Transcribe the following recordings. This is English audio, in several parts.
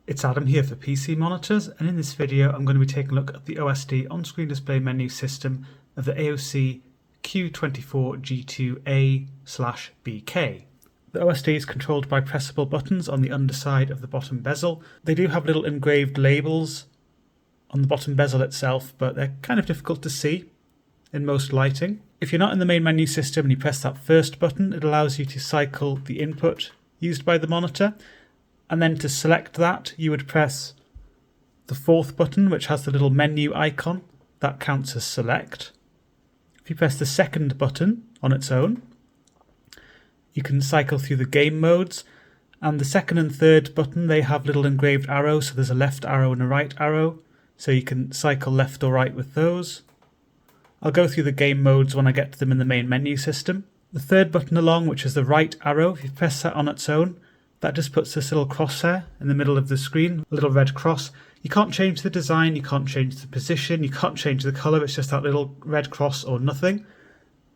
It's Adam here for PC Monitors, and in this video I'm going to be taking a look at the OSD on-screen display menu system of the AOC Q24G2A/BK. The OSD is controlled by pressable buttons on the underside of the bottom bezel. They do have little engraved labels on the bottom bezel itself, but they're kind of difficult to see in most lighting. If you're not in the main menu system and you press that first button, it allows you to cycle the input used by the monitor. And then to select that, you would press the fourth button, which has the little menu icon. That counts as select. If you press the second button on its own, you can cycle through the game modes. And the second and third button, they have little engraved arrows. So there's a left arrow and a right arrow. So you can cycle left or right with those. I'll go through the game modes when I get to them in the main menu system. The third button along, which is the right arrow, if you press that on its own, that just puts this little crosshair in the middle of the screen, a little red cross. You can't change the design, you can't change the position, you can't change the colour, it's just that little red cross or nothing.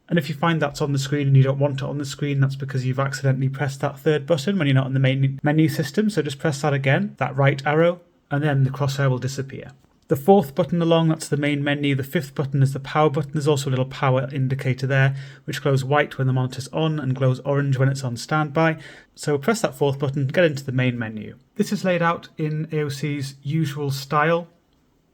And if you find that's on the screen and you don't want it on the screen, that's because you've accidentally pressed that third button when you're not in the main menu system. So just press that again, that right arrow, and then the crosshair will disappear. The fourth button along, that's the main menu. The fifth button is the power button. There's also a little power indicator there, which glows white when the monitor's on and glows orange when it's on standby. So press that fourth button, get into the main menu. This is laid out in AOC's usual style.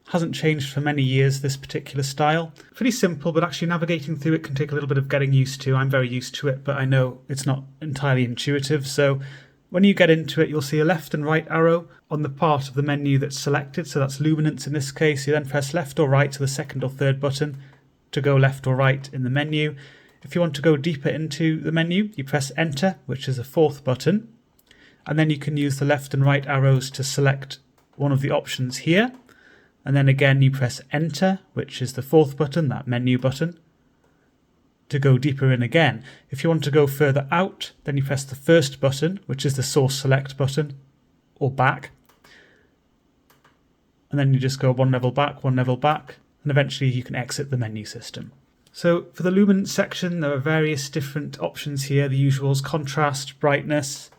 Hasn't changed for many years, this particular style. Pretty simple, but actually navigating through it can take a little bit of getting used to. I'm very used to it, but I know it's not entirely intuitive. So when you get into it, you'll see a left and right arrow on the part of the menu that's selected, so that's luminance in this case. You then press left or right to the second or third button to go left or right in the menu. If you want to go deeper into the menu, you press enter, which is the fourth button, and then you can use the left and right arrows to select one of the options here, and then again you press enter, which is the fourth button, that menu button, to go deeper in again. If you want to go further out, then you press the first button, which is the source select button, or back. And then you just go one level back, and eventually you can exit the menu system. So for the luminance section, there are various different options here. The usuals: contrast, brightness,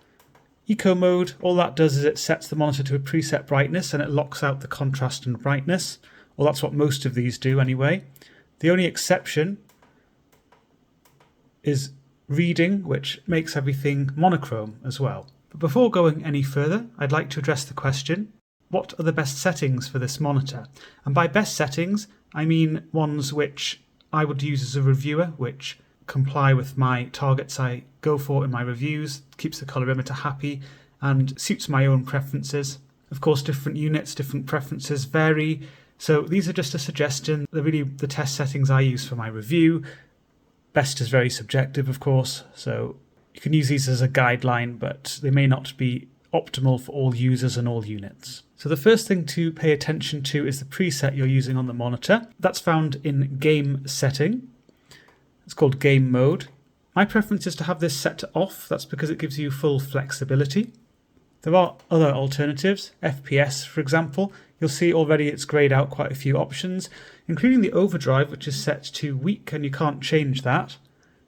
eco mode. All that does is it sets the monitor to a preset brightness and it locks out the contrast and brightness. Well, that's what most of these do anyway. The only exception is reading, which makes everything monochrome as well. But before going any further, I'd like to address the question, what are the best settings for this monitor? And by best settings, I mean ones which I would use as a reviewer, which comply with my targets I go for in my reviews, keeps the colorimeter happy, and suits my own preferences. Of course, different units, different preferences vary, so these are just a suggestion. They're really the test settings I use for my review. Best is very subjective, of course, so you can use these as a guideline, but they may not be optimal for all users and all units. So the first thing to pay attention to is the preset you're using on the monitor. That's found in Game Setting. It's called Game Mode. My preference is to have this set to off. That's because it gives you full flexibility. There are other alternatives, FPS for example. You'll see already it's grayed out quite a few options, including the overdrive, which is set to weak, and you can't change that.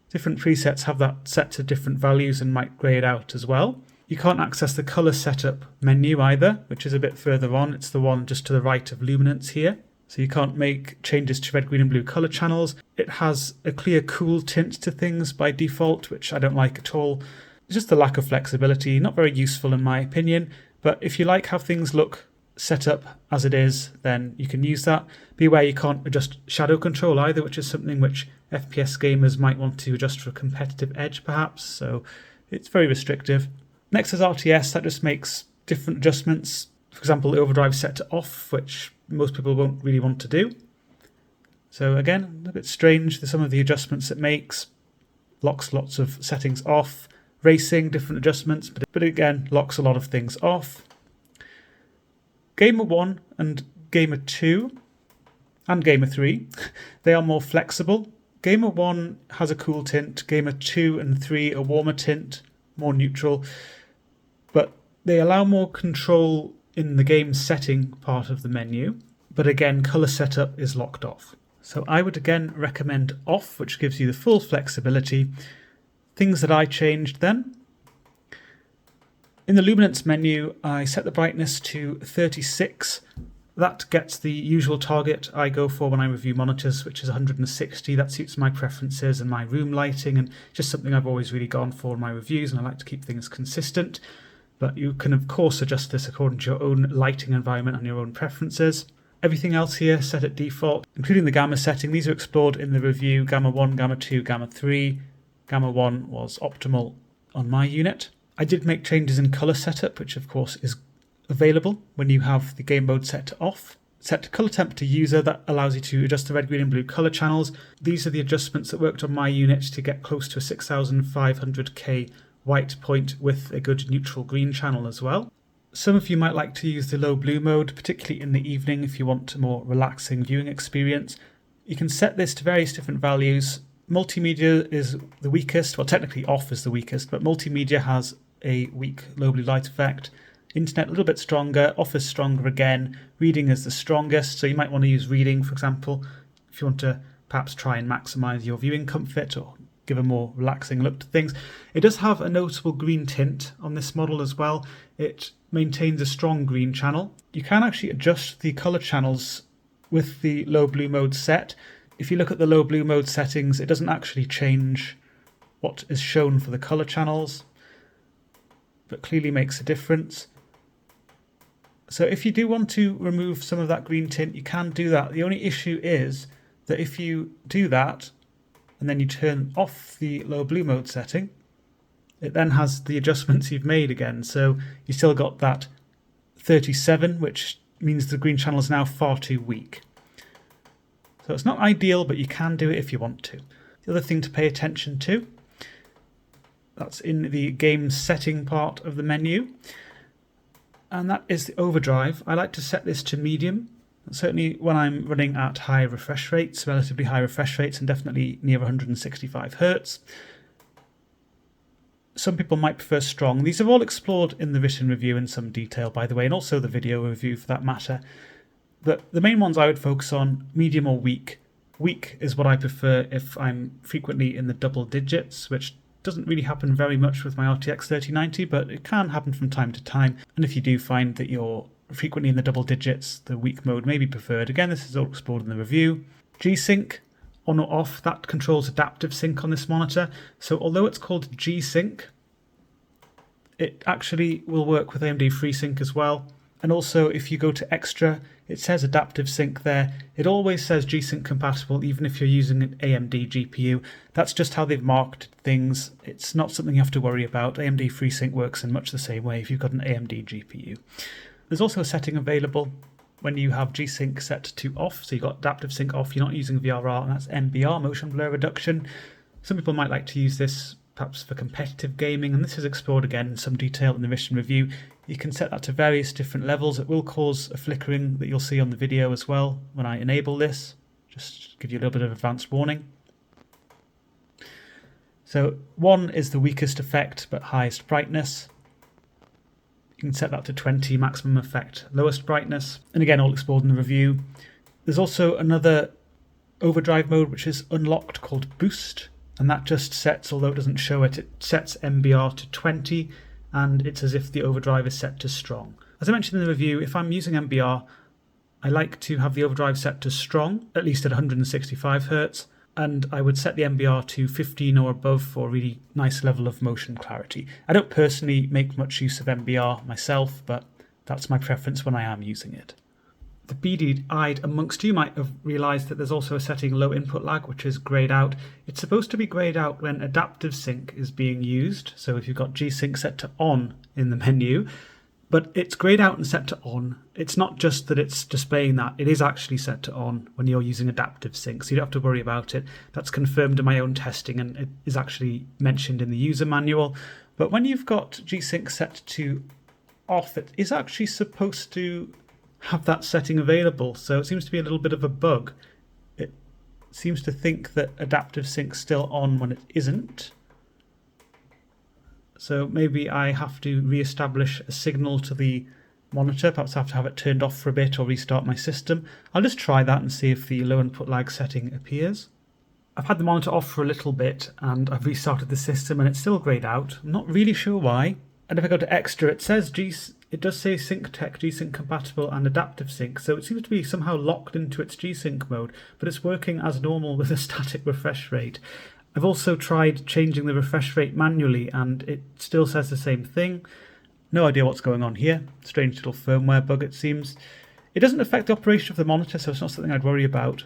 Different presets have that set to different values and might grey it out as well. You can't access the colour setup menu either, which is a bit further on. It's the one just to the right of luminance here. So you can't make changes to red, green and blue colour channels. It has a clear cool tint to things by default, which I don't like at all. It's just the lack of flexibility, not very useful in my opinion, but if you like how things look set up as it is, then you can use that. Be aware you can't adjust shadow control either, which is something which FPS gamers might want to adjust for a competitive edge perhaps, so it's very restrictive. Next is RTS. That just makes different adjustments. For example, the overdrive set to off, which most people won't really want to do. So again, a bit strange, some of the adjustments it makes. Locks lots of settings off. Racing, different adjustments, but again, locks a lot of things off. Gamer 1 and Gamer 2 and Gamer 3, they are more flexible. Gamer 1 has a cool tint, Gamer 2 and 3 a warmer tint, more neutral, but they allow more control in the game setting part of the menu, but again, colour setup is locked off. So I would again recommend off, which gives you the full flexibility. Things that I changed then: In the luminance menu, I set the brightness to 36. That gets the usual target I go for when I review monitors, which is 160. That suits my preferences and my room lighting, and just something I've always really gone for in my reviews, and I like to keep things consistent. But you can of course adjust this according to your own lighting environment and your own preferences. Everything else here set at default, including the gamma setting. These are explored in the review: gamma 1, gamma 2, gamma 3. Gamma 1 was optimal on my unit. I did make changes in colour setup, which of course is available when you have the game mode set to off. Set to colour temp to user, that allows you to adjust the red, green and blue colour channels. These are the adjustments that worked on my unit to get close to a 6500K white point with a good neutral green channel as well. Some of you might like to use the low blue mode, particularly in the evening if you want a more relaxing viewing experience. You can set this to various different values. Multimedia is the weakest, well technically off is the weakest, but multimedia has a weak low blue light effect. Internet a little bit stronger, off is stronger again, reading is the strongest, so you might want to use reading for example if you want to perhaps try and maximise your viewing comfort or give a more relaxing look to things. It does have a noticeable green tint on this model as well. It maintains a strong green channel. You can actually adjust the colour channels with the low blue mode set. If you look at the low blue mode settings, it doesn't actually change what is shown for the colour channels, but clearly makes a difference. So if you do want to remove some of that green tint, you can do that. The only issue is that if you do that and then you turn off the low blue mode setting, it then has the adjustments you've made again. So you still got that 37, which means the green channel is now far too weak. So it's not ideal, but you can do it if you want to. The other thing to pay attention to, that's in the game setting part of the menu, and that is the overdrive. I like to set this to medium, certainly when I'm running at high refresh rates, relatively high refresh rates, and definitely near 165 Hertz. Some people might prefer strong. These are all explored in the written review in some detail, by the way, and also the video review for that matter. But the main ones I would focus on, medium or weak. Weak is what I prefer if I'm frequently in the double digits, which doesn't really happen very much with my RTX 3090, but it can happen from time to time. And if you do find that you're frequently in the double digits, the weak mode may be preferred. Again, this is all explored in the review. G-Sync, on or off, that controls adaptive sync on this monitor. So although it's called G-Sync, it actually will work with AMD FreeSync as well. And also if you go to extra, it says adaptive sync there. It always says G-Sync compatible even if you're using an AMD GPU. That's just how they've marketed things. It's not something you have to worry about. AMD FreeSync works in much the same way if you've got an AMD GPU. There's also a setting available when you have G-Sync set to off. So you've got adaptive sync off, you're not using VRR, and that's MBR, motion blur reduction. Some people might like to use this perhaps for competitive gaming, and this is explored again in some detail in the mission review. You can set that to various different levels. It will cause a flickering that you'll see on the video as well when I enable this. Just to give you a little bit of advanced warning. So 1 is the weakest effect but highest brightness. You can set that to 20, maximum effect, lowest brightness. And again, all explored in the review. There's also another overdrive mode which is unlocked called Boost. And that just sets, although it doesn't show it, it sets MBR to 20, and it's as if the overdrive is set to strong. As I mentioned in the review, if I'm using MBR, I like to have the overdrive set to strong, at least at 165 Hz, and I would set the MBR to 15 or above for a really nice level of motion clarity. I don't personally make much use of MBR myself, but that's my preference when I am using it. The beady-eyed amongst you might have realised that there's also a setting low input lag, which is greyed out. It's supposed to be greyed out when adaptive sync is being used, so if you've got G-Sync set to on in the menu, but it's greyed out and set to on. It's not just that it's displaying that, it is actually set to on when you're using adaptive sync, so you don't have to worry about it. That's confirmed in my own testing and it is actually mentioned in the user manual. But when you've got G-Sync set to off, it is actually supposed to have that setting available, so it seems to be a little bit of a bug. It seems to think that adaptive sync's still on when it isn't. So maybe I have to re-establish a signal to the monitor, perhaps I have to have it turned off for a bit or restart my system. I'll just try that and see if the low input lag setting appears. I've had the monitor off for a little bit and I've restarted the system and it's still greyed out. I'm not really sure why. And if I go to extra, it says it does say sync tech, G-Sync compatible and adaptive sync. So it seems to be somehow locked into its G-Sync mode, but it's working as normal with a static refresh rate. I've also tried changing the refresh rate manually and it still says the same thing. No idea what's going on here. Strange little firmware bug, it seems. It doesn't affect the operation of the monitor, so it's not something I'd worry about.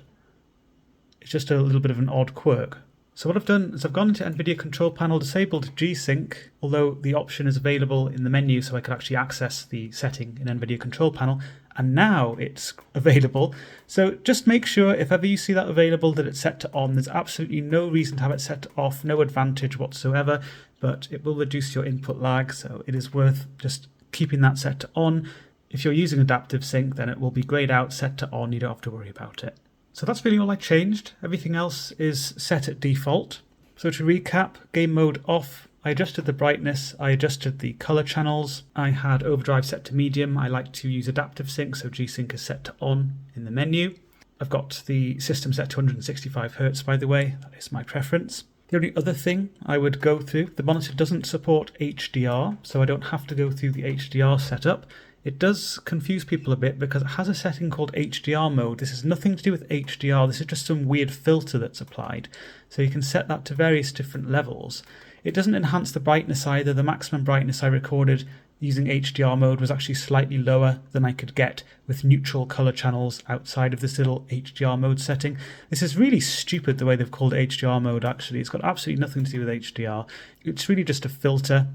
It's just a little bit of an odd quirk. So what I've done is I've gone into NVIDIA Control Panel, disabled G-Sync, although the option is available in the menu so I could actually access the setting in NVIDIA Control Panel, and now it's available. So just make sure if ever you see that available that it's set to on. There's absolutely no reason to have it set to off, no advantage whatsoever, but it will reduce your input lag, so it is worth just keeping that set to on. If you're using adaptive sync, then it will be grayed out, set to on, you don't have to worry about it. So that's really all I changed. Everything else is set at default. So to recap, game mode off, I adjusted the brightness, I adjusted the color channels, I had overdrive set to medium, I like to use adaptive sync, so G-Sync is set to on in the menu. I've got the system set to 165 Hz, by the way, that is my preference. The only other thing I would go through, the monitor doesn't support HDR, so I don't have to go through the HDR setup. It does confuse people a bit because it has a setting called HDR mode. This has nothing to do with HDR, this is just some weird filter that's applied. So you can set that to various different levels. It doesn't enhance the brightness either. The maximum brightness I recorded using HDR mode was actually slightly lower than I could get with neutral color channels outside of this little HDR mode setting. This is really stupid the way they've called HDR mode actually. It's got absolutely nothing to do with HDR. It's really just a filter,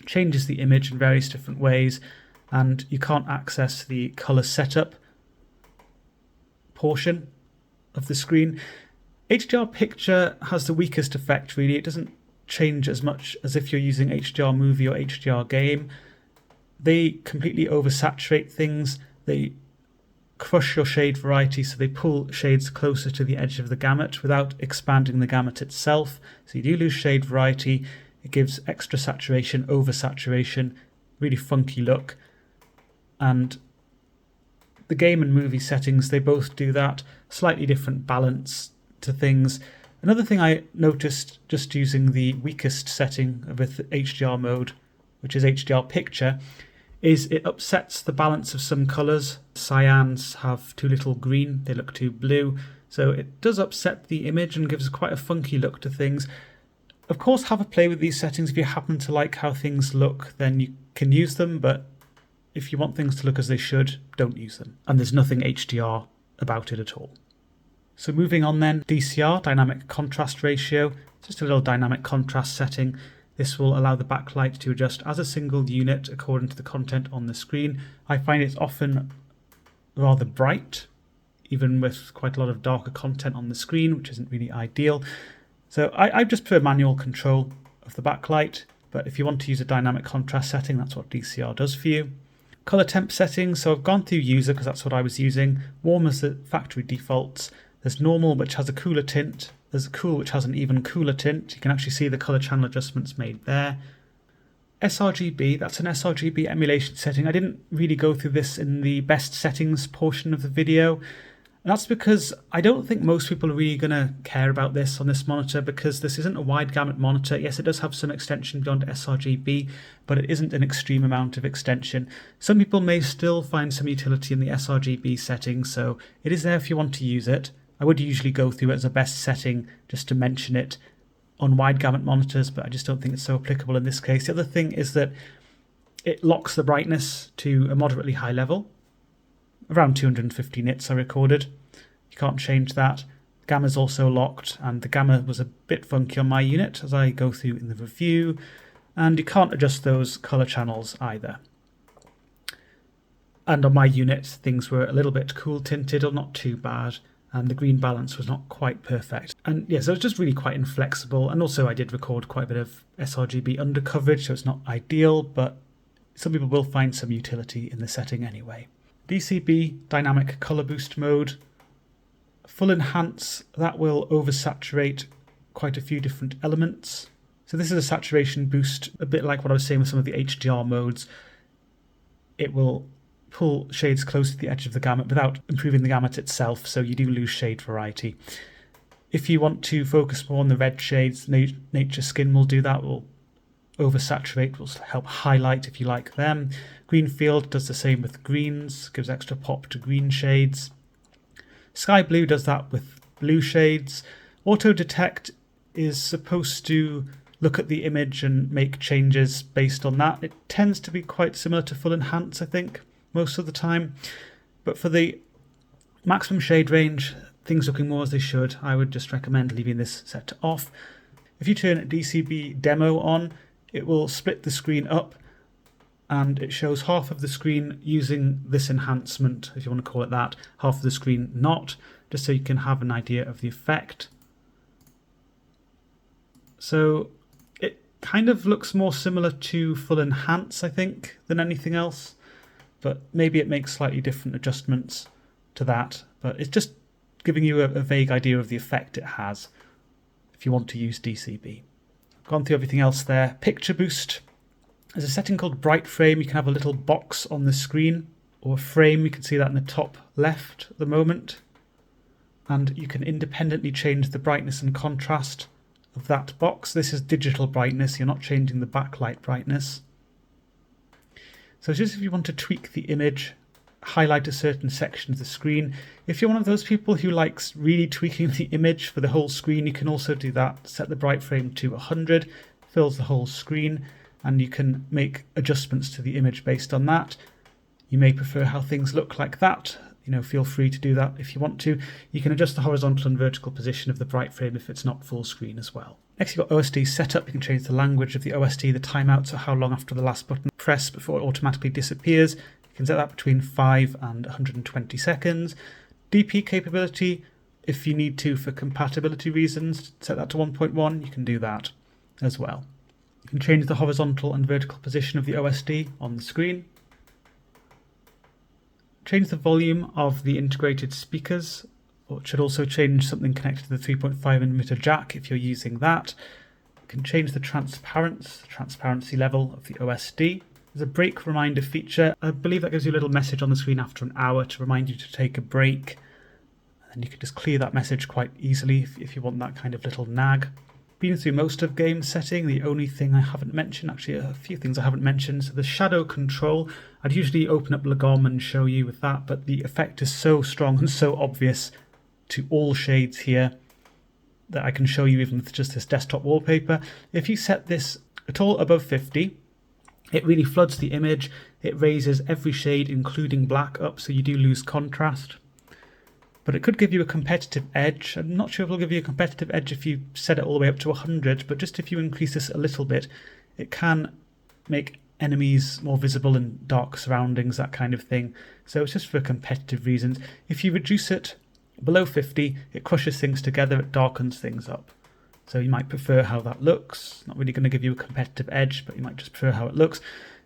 changes the image in various different ways, and you can't access the color setup portion of the screen. HDR picture has the weakest effect really. It doesn't change as much as if you're using HDR movie or HDR game. They completely oversaturate things. They crush your shade variety, so they pull shades closer to the edge of the gamut without expanding the gamut itself. So you do lose shade variety. It gives extra saturation, oversaturation, really funky look. And the game and movie settings, they both do that. Slightly different balance to things. Another thing I noticed just using the weakest setting with HDR mode, which is HDR picture, is it upsets the balance of some colours. Cyans have too little green, they look too blue, so it does upset the image and gives quite a funky look to things. Of course, have a play with these settings. If you happen to like how things look, then you can use them, but if you want things to look as they should, don't use them. And there's nothing HDR about it at all. So moving on then, DCR, dynamic contrast ratio, just a little dynamic contrast setting. This will allow the backlight to adjust as a single unit according to the content on the screen. I find it's often rather bright, even with quite a lot of darker content on the screen, which isn't really ideal. So I just prefer manual control of the backlight, but if you want to use a dynamic contrast setting, that's what DCR does for you. Color temp settings, so I've gone through user because that's what I was using. Warm as the factory defaults. There's normal, which has a cooler tint. There's cool, which has an even cooler tint. You can actually see the color channel adjustments made there. sRGB, that's an sRGB emulation setting. I didn't really go through this in the best settings portion of the video. And that's because I don't think most people are really going to care about this on this monitor because this isn't a wide gamut monitor. Yes, it does have some extension beyond sRGB, but it isn't an extreme amount of extension. Some people may still find some utility in the sRGB setting, so it is there if you want to use it. I would usually go through it as a best setting just to mention it on wide gamut monitors, but I just don't think it's so applicable in this case. The other thing is that it locks the brightness to a moderately high level. Around 250 nits I recorded. You can't change that. Gamma's also locked, and the gamma was a bit funky on my unit as I go through in the review, and you can't adjust those color channels either. And on my unit things were a little bit cool tinted, or not too bad, and the green balance was not quite perfect. And yeah, so it's just really quite inflexible, and also I did record quite a bit of sRGB under coverage, so it's not ideal, but some people will find some utility in the setting anyway. DCB, dynamic color boost mode. Full enhance, that will oversaturate quite a few different elements. So this is a saturation boost, a bit like what I was saying with some of the HDR modes. It will pull shades close to the edge of the gamut without improving the gamut itself, so you do lose shade variety. If you want to focus more on the red shades, Nature Skin will do that, will Oversaturate will help highlight if you like them. Green field does the same with greens, gives extra pop to green shades. Sky blue does that with blue shades. Auto detect is supposed to look at the image and make changes based on that. It tends to be quite similar to full enhance, I think, most of the time. But for the maximum shade range, things looking more as they should, I would just recommend leaving this set to off. If you turn DCB demo on, it will split the screen up and it shows half of the screen using this enhancement, if you want to call it that, half of the screen not, just so you can have an idea of the effect. So it kind of looks more similar to full enhance, I think, than anything else, but maybe it makes slightly different adjustments to that, but it's just giving you a vague idea of the effect it has if you want to use DCB. Gone through everything else there. Picture boost. There's a setting called bright frame. You can have a little box on the screen or a frame. You can see that in the top left at the moment. And you can independently change the brightness and contrast of that box. This is digital brightness. You're not changing the backlight brightness. So it's just if you want to tweak the image, highlight a certain section of the screen. If you're one of those people who likes really tweaking the image for the whole screen, you can also do that. Set the bright frame to 100, fills the whole screen, and you can make adjustments to the image based on that. You may prefer how things look like that. Feel free to do that if you want to. You can adjust the horizontal and vertical position of the bright frame if it's not full screen as well. Next, you've got OSD setup. You can change the language of the OSD, the timeout, so how long after the last button press before it automatically disappears. You can set that between 5 and 120 seconds. DP capability, if you need to for compatibility reasons, set that to 1.1, you can do that as well. You can change the horizontal and vertical position of the OSD on the screen. Change the volume of the integrated speakers, or it should also change something connected to the 3.5mm jack if you're using that. You can change the transparency level of the OSD. There's a break reminder feature. I believe that gives you a little message on the screen after an hour to remind you to take a break. And you can just clear that message quite easily if you want that kind of little nag. Been through most of game setting. The only thing I haven't mentioned, actually a few things I haven't mentioned. So the shadow control, I'd usually open up Lagom and show you with that, but the effect is so strong and so obvious to all shades here that I can show you even with just this desktop wallpaper. If you set this at all above 50, it really floods the image. It raises every shade, including black, up, so you do lose contrast. But it could give you a competitive edge. I'm not sure if it'll give you a competitive edge if you set it all the way up to 100, but just if you increase this a little bit, it can make enemies more visible in dark surroundings, that kind of thing. So it's just for competitive reasons. If you reduce it below 50, it crushes things together, it darkens things up. So you might prefer how that looks. Not really going to give you a competitive edge, but you might just prefer how it looks.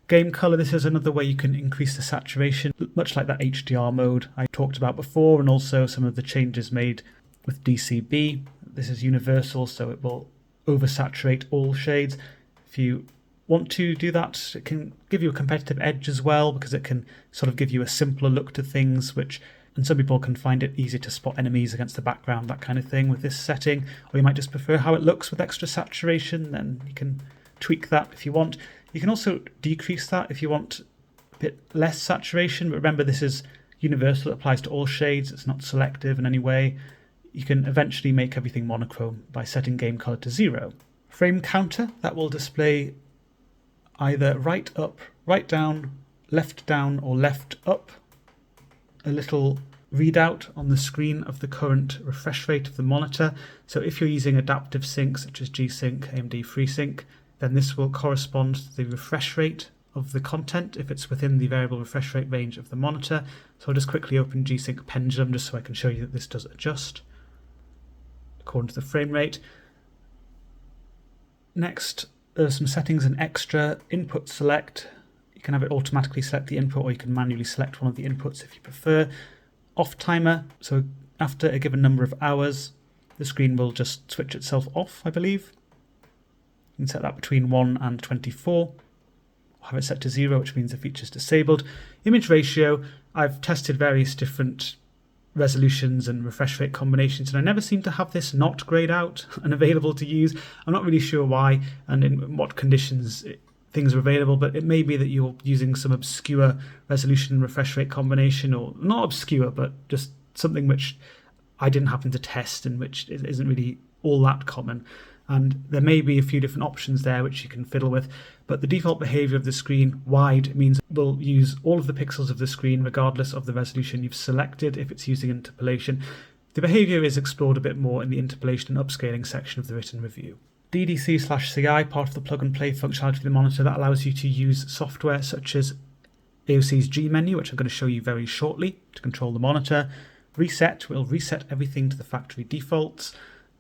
Game color, this is another way you can increase the saturation, much like that HDR mode I talked about before, and also some of the changes made with DCB. This is universal, so it will oversaturate all shades. If you want to do that, it can give you a competitive edge as well, because it can sort of give you a simpler look to things, and some people can find it easy to spot enemies against the background, that kind of thing with this setting. Or you might just prefer how it looks with extra saturation, then you can tweak that if you want. You can also decrease that if you want a bit less saturation, but remember this is universal, it applies to all shades, it's not selective in any way. You can eventually make everything monochrome by setting game color to 0. Frame counter, that will display either right up, right down, or left up. A little readout on the screen of the current refresh rate of the monitor. So if you're using adaptive sync such as G-Sync, AMD FreeSync, then this will correspond to the refresh rate of the content if it's within the variable refresh rate range of the monitor. So I'll just quickly open G-Sync Pendulum just so I can show you that this does adjust according to the frame rate. Next, there's some settings in extra. Input select. You can have it automatically select the input, or you can manually select one of the inputs if you prefer. Off timer, so after a given number of hours, the screen will just switch itself off, I believe. You can set that between 1 and 24. I'll have it set to 0, which means the feature's disabled. Image ratio, I've tested various different resolutions and refresh rate combinations, and I never seem to have this not grayed out and available to use. I'm not really sure why and in what conditions things are available, but it may be that you're using some obscure resolution and refresh rate combination, or not obscure, but just something which I didn't happen to test and which isn't really all that common. And there may be a few different options there which you can fiddle with, but the default behavior of the screen wide means we'll use all of the pixels of the screen regardless of the resolution you've selected if it's using interpolation. The behavior is explored a bit more in the interpolation and upscaling section of the written review. DDC/CI, part of the plug and play functionality of the monitor, that allows you to use software such as AOC's G menu, which I'm going to show you very shortly, to control the monitor. Reset will reset everything to the factory defaults.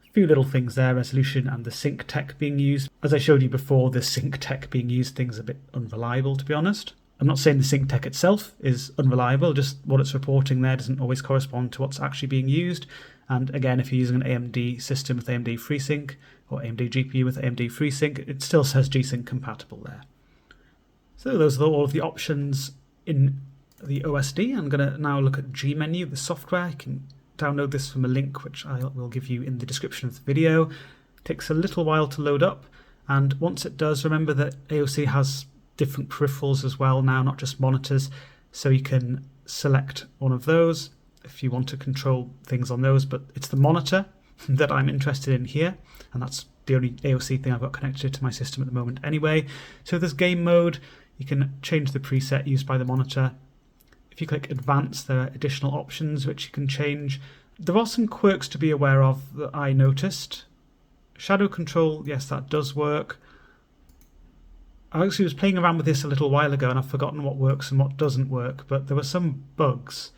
A few little things there, resolution and the sync tech being used. As I showed you before, the sync tech being used, things a bit unreliable, to be honest. I'm not saying the sync tech itself is unreliable, just what it's reporting there doesn't always correspond to what's actually being used. And again, if you're using an AMD system with AMD FreeSync or AMD GPU with AMD FreeSync, it still says G-Sync compatible there. So those are all of the options in the OSD. I'm going to now look at G menu, the software. You can download this from a link which I will give you in the description of the video. It takes a little while to load up, and once it does, remember that AOC has different peripherals as well now, not just monitors, so you can select one of those if you want to control things on those, but it's the monitor that I'm interested in here, and that's the only AOC thing I've got connected to my system at the moment anyway. So there's game mode, you can change the preset used by the monitor. If you click advanced, there are additional options which you can change. There are some quirks to be aware of that I noticed. Shadow control, yes, that does work. I actually was playing around with this a little while ago and I've forgotten what works and what doesn't work, but there were some bugs.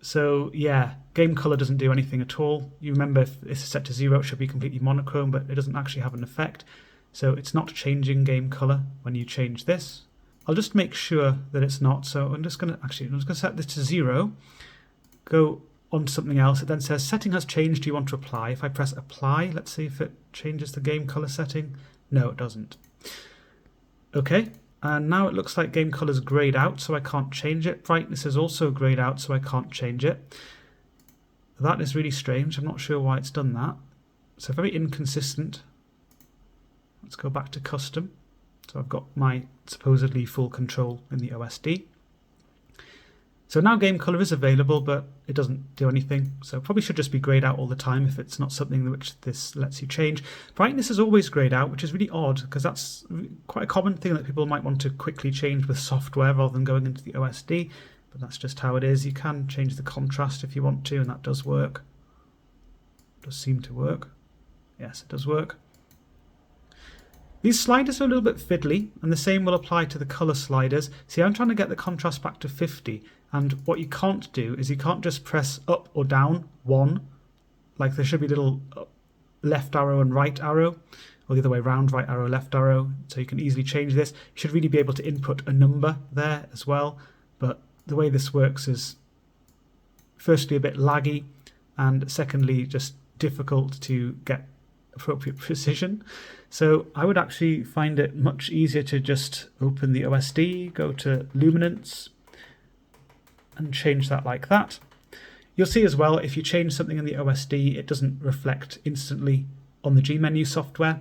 So yeah, game color doesn't do anything at all. You remember if it's set to 0, it should be completely monochrome, but it doesn't actually have an effect. So it's not changing game color when you change this. I'll just make sure that it's not. So I'm just going to set this to 0, go on to something else. It then says setting has changed, do you want to apply? If I press apply, let's see if it changes the game color setting. No, it doesn't. Okay, and now it looks like game color is grayed out, so I can't change it. Brightness is also grayed out, so I can't change it. That is really strange. I'm not sure why it's done that. So very inconsistent. Let's go back to custom. So I've got my supposedly full control in the OSD. So now game color is available, but it doesn't do anything. So probably should just be grayed out all the time if it's not something which this lets you change. Brightness is always grayed out, which is really odd because that's quite a common thing that people might want to quickly change with software rather than going into the OSD. But that's just how it is. You can change the contrast if you want to, and that does work. It does seem to work. Yes, it does work. These sliders are a little bit fiddly, and the same will apply to the color sliders. See, I'm trying to get the contrast back to 50, and what you can't do is you can't just press up or down 1, like there should be a little left arrow and right arrow, or the other way around, right arrow, left arrow, so you can easily change this. You should really be able to input a number there as well, but the way this works is firstly a bit laggy, and secondly just difficult to get appropriate precision. So I would actually find it much easier to just open the OSD, go to luminance and change that like that. You'll see as well if you change something in the OSD it doesn't reflect instantly on the G menu software.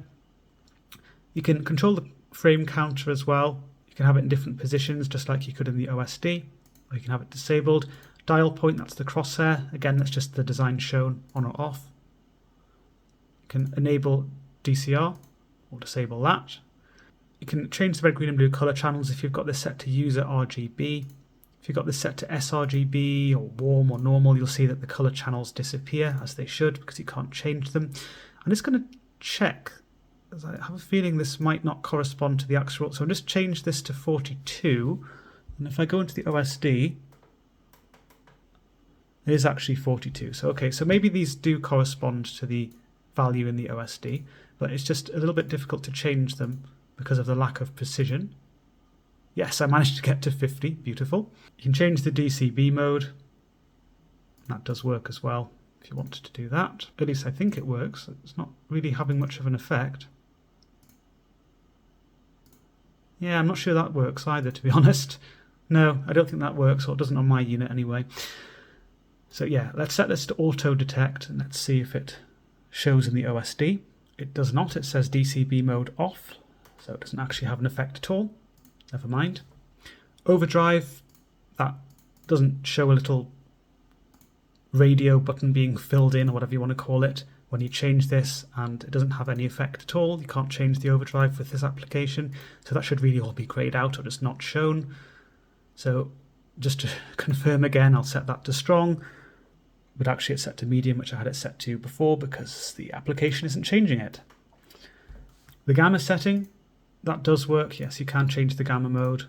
You can control the frame counter as well. You can have it in different positions just like you could in the OSD, or you can have it disabled. Dial point, that's the crosshair. Again, that's just the design shown on or off. You can enable DCR or disable that. You can change the red, green and blue color channels if you've got this set to user RGB. If you've got this set to sRGB or warm or normal, you'll see that the color channels disappear as they should because you can't change them. I'm just going to check, as I have a feeling this might not correspond to the actual, so I'll just change this to 42, and if I go into the OSD, it is actually 42. So okay, so maybe these do correspond to the value in the OSD, but it's just a little bit difficult to change them because of the lack of precision. Yes, I managed to get to 50, beautiful. You can change the DCB mode. That does work as well if you wanted to do that. At least I think it works. It's not really having much of an effect. Yeah, I'm not sure that works either, to be honest. No, I don't think that works, or it doesn't on my unit anyway. So yeah, let's set this to auto detect and let's see if it shows in the OSD. It does not, it says DCB mode off, so it doesn't actually have an effect at all. Never mind. Overdrive, that doesn't show a little radio button being filled in, or whatever you want to call it, when you change this, and it doesn't have any effect at all. You can't change the overdrive with this application, so that should really all be grayed out or just not shown. So just to confirm again, I'll set that to strong, but actually it's set to medium, which I had it set to before because the application isn't changing it. The gamma setting, that does work. Yes, you can change the gamma mode.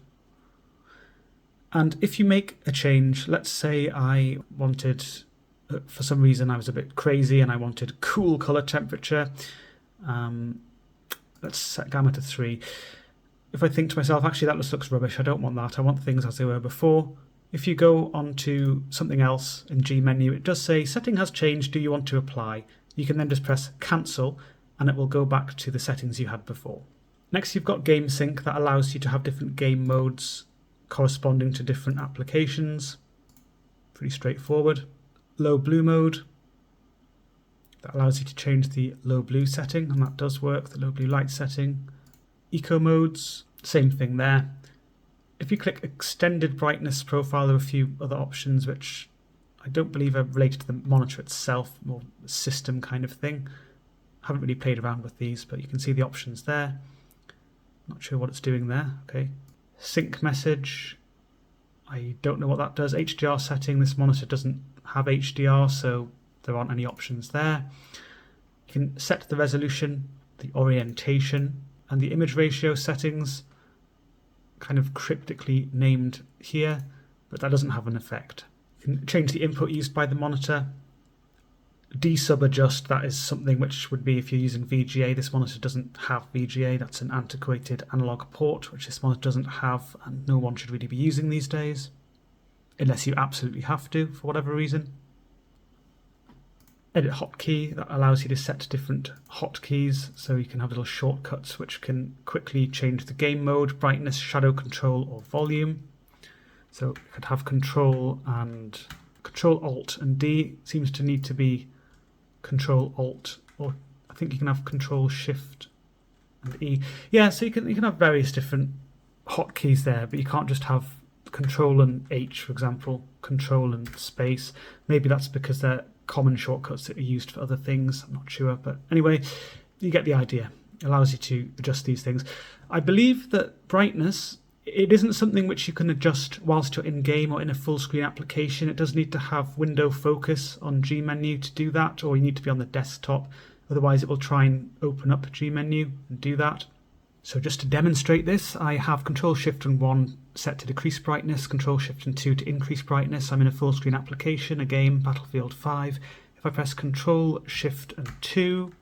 And if you make a change, let's say I wanted, for some reason I was a bit crazy and I wanted cool color temperature. Let's set gamma to 3. If I think to myself, actually that just looks rubbish, I don't want that, I want things as they were before. If you go on to something else in G menu, it does say setting has changed, do you want to apply? You can then just press cancel and it will go back to the settings you had before. Next you've got game sync, that allows you to have different game modes corresponding to different applications. Pretty straightforward. Low blue mode, that allows you to change the low blue setting, and that does work, the low blue light setting. Eco modes, same thing there. If you click extended brightness profile, there are a few other options which I don't believe are related to the monitor itself, more system kind of thing. Haven't really played around with these, but you can see the options there. Not sure what it's doing there. Okay. Sync message, I don't know what that does. HDR setting, this monitor doesn't have HDR, so there aren't any options there. You can set the resolution, the orientation, and the image ratio settings, kind of cryptically named here, but that doesn't have an effect. You can change the input used by the monitor. Desub adjust, that is something which would be if you're using VGA. This monitor doesn't have VGA, that's an antiquated analog port, which this monitor doesn't have, and no one should really be using these days, unless you absolutely have to, for whatever reason. Edit hotkey, that allows you to set different hotkeys, so you can have little shortcuts which can quickly change the game mode, brightness, shadow control, or volume. So you could have Control Alt and D seems to need to be Control Alt, or I think you can have Control Shift and E. Yeah, so you can have various different hotkeys there, but you can't just have Control and H, for example, Control and space. Maybe that's because they're common shortcuts that are used for other things, I'm not sure, but anyway, you get the idea. It allows you to adjust these things. I believe that brightness, it isn't something which you can adjust whilst you're in game or in a full screen application. It does need to have window focus on G menu to do that, or you need to be on the desktop, otherwise it will try and open up G menu and do that. So just to demonstrate this, I have Control Shift and 1 set to decrease brightness, Control Shift and 2 to increase brightness. I'm in a full screen application, a game, Battlefield 5. If I press Control Shift and 2,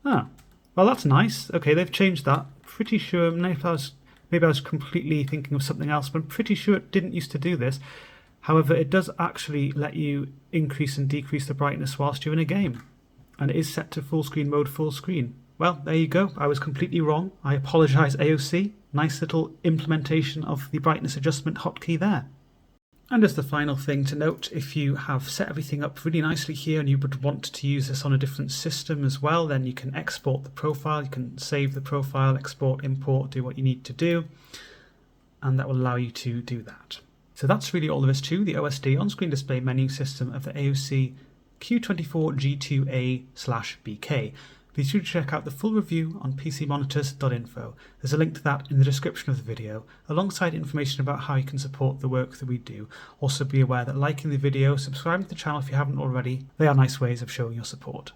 well that's nice. Okay, they've changed that. Pretty sure, maybe I was completely thinking of something else, but I'm pretty sure it didn't used to do this. However, it does actually let you increase and decrease the brightness whilst you're in a game, and it is set to full screen mode, full screen. Well, there you go. I was completely wrong. I apologise, AOC. Nice little implementation of the brightness adjustment hotkey there. And as the final thing to note, if you have set everything up really nicely here and you would want to use this on a different system as well, then you can export the profile, you can save the profile, export, import, do what you need to do, and that will allow you to do that. So that's really all there is to the OSD on-screen display menu system of the AOC Q24G2A/BK. Be sure to check out the full review on PCmonitors.info. There's a link to that in the description of the video, alongside information about how you can support the work that we do. Also be aware that liking the video, subscribing to the channel if you haven't already, they are nice ways of showing your support.